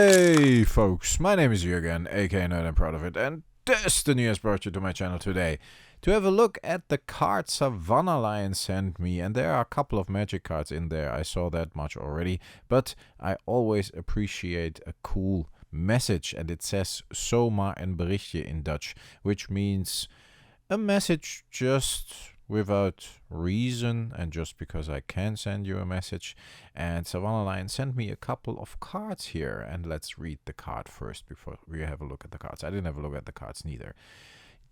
Hey folks, my name is Jürgen, aka Nerd and Proud of It, and Destiny has brought you to my channel today to have a look at the card Savannah Lion sent me, and there are a couple of magic cards in there. I saw that much already, but I always appreciate a cool message, and it says zomaar een berichtje in Dutch, which means a message just without reason and just because I can send you a message. And Savannah Lion sent me a couple of cards here, and let's read the card first before we have a look at the cards. I didn't have a look at the cards neither.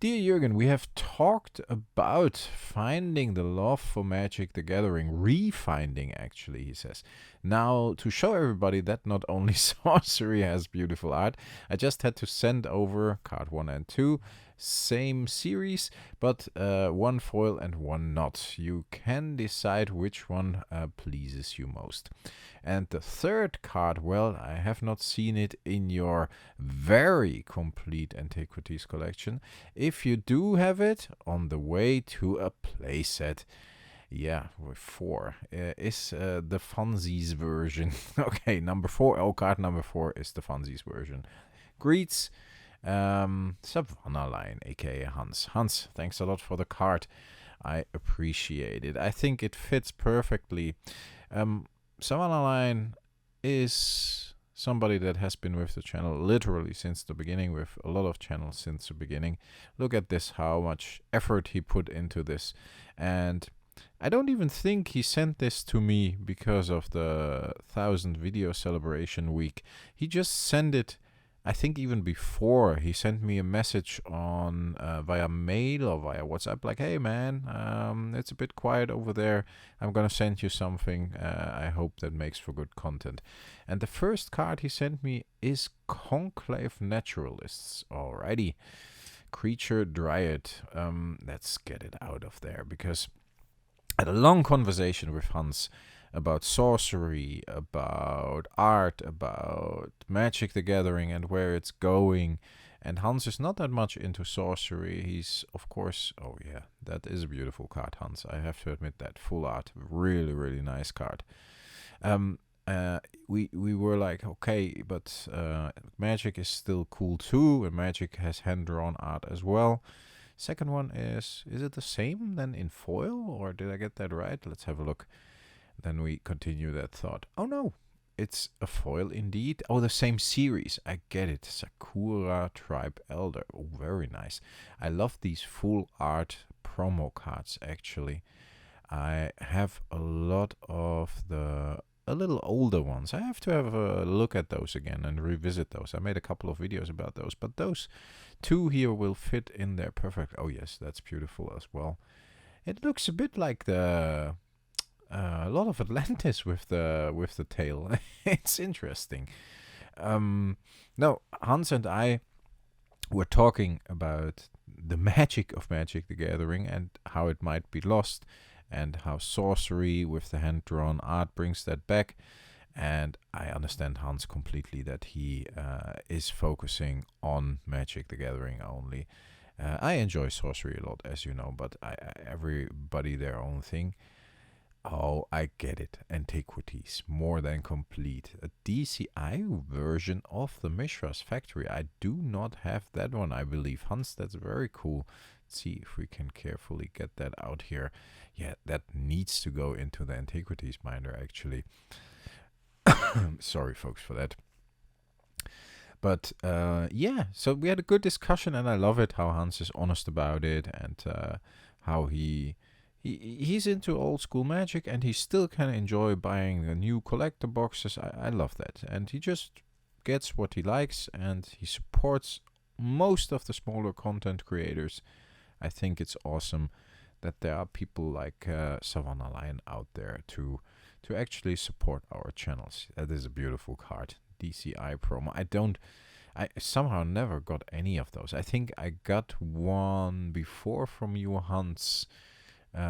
Dear Jürgen, we have talked about finding the love for Magic the Gathering, refinding actually, he says. Now, to show everybody that not only Sorcery has beautiful art, I just had to send over card 1 and 2, same series, but one foil and one not. You can decide which one pleases you most. And the third card, well, I have not seen it in your very complete Antiquities collection. If you do have it, on the way to a playset. Yeah, with 4 is the Funsies version. Okay, number 4. Oh, card number 4 is the Funsies version. Greets, Savannah Lion, aka Hans. Hans, thanks a lot for the card. I appreciate it. I think it fits perfectly. Savannah Lion is somebody that has been with the channel literally since the beginning, with a lot of channels since the beginning. Look at this, how much effort he put into this. And I don't even think he sent this to me because of the 1000 video celebration week. He just sent it, I think even before. He sent me a message on via mail or via WhatsApp, like, hey man, it's a bit quiet over there. I'm gonna send you something. I hope that makes for good content. And the first card he sent me is Conclave Naturalists. Alrighty. Creature Dryad. Let's get it out of there, because I had a long conversation with Hans about sorcery, about art, about Magic the Gathering and where it's going. And Hans is not that much into sorcery. He's, of course, oh yeah, that is a beautiful card, Hans. I have to admit that. Full art. Really, really nice card. We were like, okay, but Magic is still cool too, and Magic has hand-drawn art as well. Second one is it the same then in foil, or did I get that right? Let's have a look. Then we continue that thought. Oh no, it's a foil indeed. Oh, the same series. I get it. Sakura Tribe Elder. Oh, very nice. I love these full art promo cards, actually. I have a lot of the a little older ones. I have to have a look at those again and revisit those. I made a couple of videos about those, but those two here will fit in there perfect. Oh yes, that's beautiful as well. It looks a bit like the a lot of Atlantis with the tail. It's interesting. No, Hans and I were talking about the magic of Magic the Gathering and how it might be lost, and how sorcery with the hand-drawn art brings that back. And I understand Hans completely, that he is focusing on Magic the Gathering only. I enjoy sorcery a lot, as you know, but everybody their own thing. Oh, I get it. Antiquities, more than complete. A DCI version of the Mishra's Factory. I do not have that one, I believe. Hans, that's very cool. Let's see if we can carefully get that out here. Yeah, that needs to go into the Antiquities binder, actually. Sorry, folks, for that. But yeah, so we had a good discussion, and I love it how Hans is honest about it, and how he's into old school Magic, and he still can enjoy buying the new collector boxes. I love that. And he just gets what he likes, and he supports most of the smaller content creators. I think it's awesome that there are people like Savannah Lion out there to actually support our channels. That is a beautiful card. DCI promo. I somehow never got any of those. I think I got one before from you, Hans,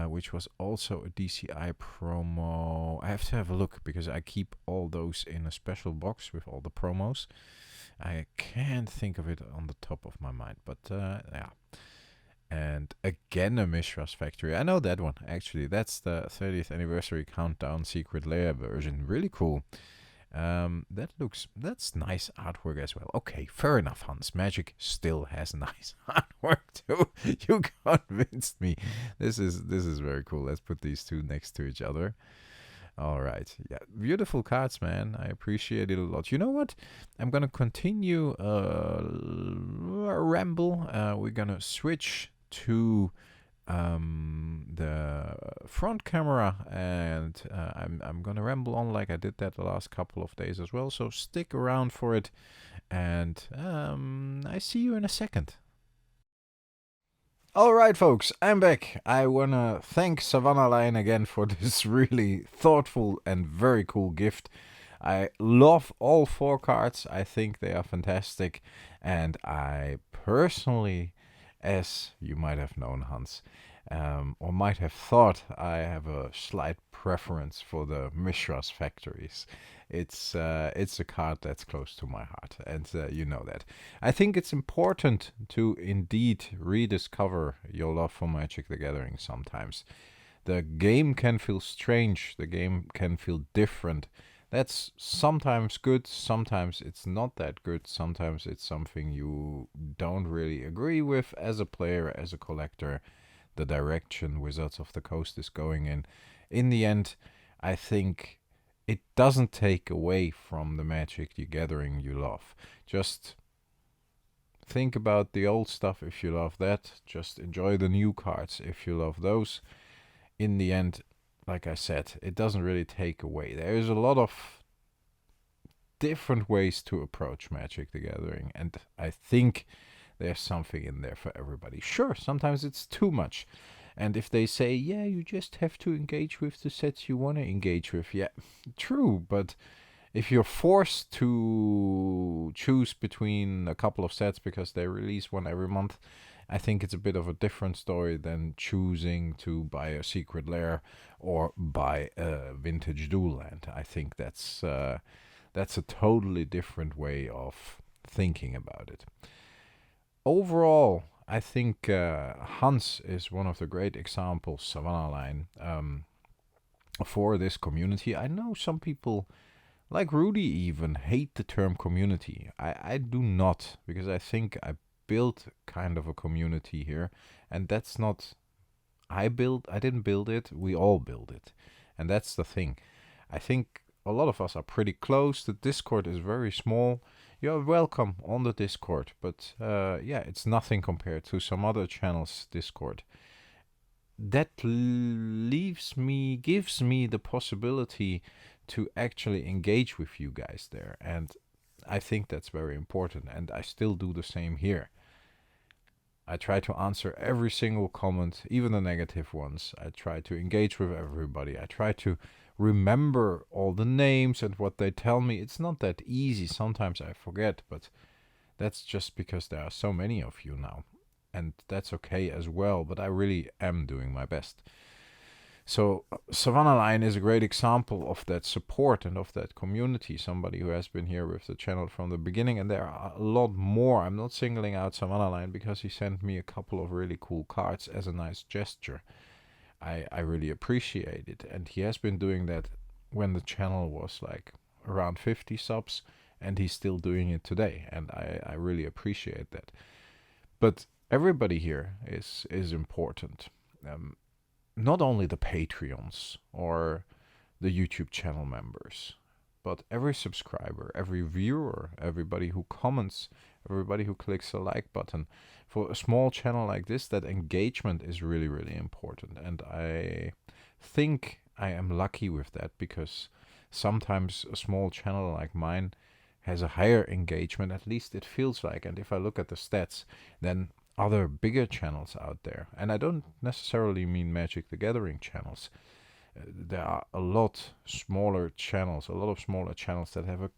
which was also a DCI promo. I have to have a look, because I keep all those in a special box with all the promos. I can't think of it on the top of my mind, but yeah. And again, a Mishra's Factory. I know that one, actually. That's the 30th anniversary countdown secret layer version. Really cool. That's nice artwork as well. Okay, fair enough, Hans. Magic still has nice artwork too. You convinced me. This is very cool. Let's put these two next to each other. All right. Yeah, beautiful cards, man. I appreciate it a lot. You know what? I'm gonna continue ramble. We're gonna switch to the front camera, and I'm gonna ramble on like I did that the last couple of days as well. So stick around for it, and I see you in a second. All right, folks, I'm back. I want to thank Savannah Lion again for this really thoughtful and very cool gift. I love all 4 cards. I think they are fantastic. And I personally, as you might have known, Hans, or might have thought, I have a slight preference for the Mishra's Factories. It's a card that's close to my heart, and you know that. I think it's important to indeed rediscover your love for Magic the Gathering sometimes. The game can feel strange, the game can feel different. That's sometimes good, sometimes it's not that good, sometimes it's something you don't really agree with as a player, as a collector, the direction Wizards of the Coast is going in. In the end, I think it doesn't take away from the Magic the Gathering you love. Just think about the old stuff if you love that. Just enjoy the new cards if you love those. In the end, like I said, it doesn't really take away. There is a lot of different ways to approach Magic the Gathering, and I think there's something in there for everybody. Sure, sometimes it's too much. And if they say, yeah, you just have to engage with the sets you want to engage with, yeah, true, but if you're forced to choose between a couple of sets because they release one every month, I think it's a bit of a different story than choosing to buy a Secret Lair or buy a Vintage Dual Land. I think that's a totally different way of thinking about it. Overall, I think Hans is one of the great examples, Savannah Line, for this community. I know some people, like Rudy even, hate the term community. I do not, because I think I built kind of a community here, and that's not I didn't build it, we all build it. And that's the thing. I think a lot of us are pretty close. The Discord is very small. You're welcome on the Discord, but yeah, it's nothing compared to some other channels' Discord. That gives me the possibility to actually engage with you guys there, and I think that's very important, and I still do the same here. I try to answer every single comment, even the negative ones. I try to engage with everybody. I try to remember all the names and what they tell me. It's not that easy. Sometimes I forget, but that's just because there are so many of you now. And that's okay as well, but I really am doing my best. So Savannah Lion is a great example of that support and of that community. Somebody who has been here with the channel from the beginning, and there are a lot more. I'm not singling out Savannah Lion because he sent me a couple of really cool cards as a nice gesture. I really appreciate it, and he has been doing that when the channel was like around 50 subs, and he's still doing it today, and I really appreciate that. But everybody here is important. Not only the Patreons or the YouTube channel members, but every subscriber, every viewer, everybody who comments, everybody who clicks the like button. For a small channel like this, that engagement is really, really important. And I think I am lucky with that, because sometimes a small channel like mine has a higher engagement, at least it feels like. And if I look at the stats, then other bigger channels out there, and I don't necessarily mean Magic the Gathering channels. There are a lot of smaller channels that have a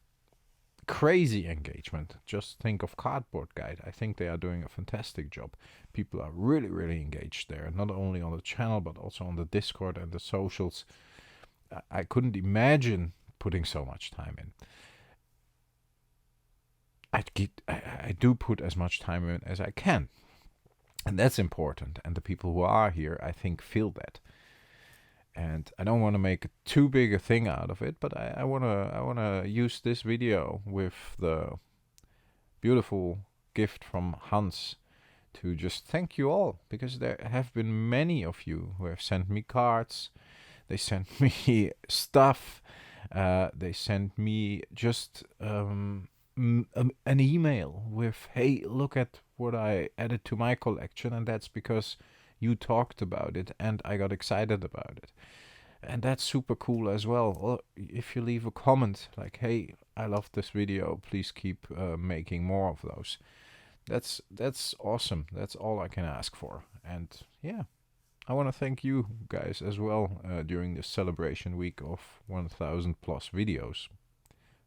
crazy engagement. Just think of Cardboard Guide. I think they are doing a fantastic job. People are really, really engaged there, not only on the channel, but also on the Discord and the socials. I couldn't imagine putting so much time in. I do put as much time in as I can. And that's important. And the people who are here, I think, feel that. And I don't want to make too big a thing out of it, but I wanna use this video with the beautiful gift from Hans to just thank you all, because there have been many of you who have sent me cards, they sent me stuff, they sent me just an email with, hey, look at what I added to my collection, and that's because you talked about it and I got excited about it. And that's super cool as well. Or if you leave a comment like, hey, I love this video, please keep making more of those. That's awesome. That's all I can ask for. And yeah, I want to thank you guys as well during this celebration week of 1000 plus videos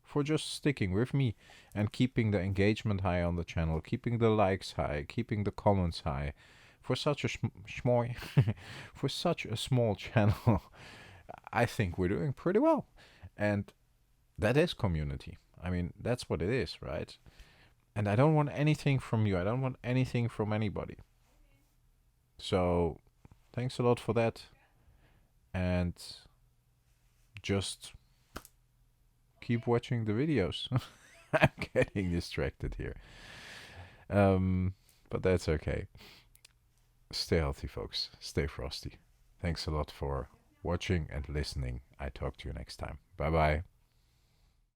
for just sticking with me and keeping the engagement high on the channel, keeping the likes high, keeping the comments high. For such a for such a small channel, I think we're doing pretty well. And that is community. I mean, that's what it is, right? And I don't want anything from you. I don't want anything from anybody. So, thanks a lot for that. And just keep watching the videos. I'm getting distracted here. But that's okay. Stay healthy, folks. Stay frosty. Thanks a lot for watching and listening. I talk to you next time. Bye bye.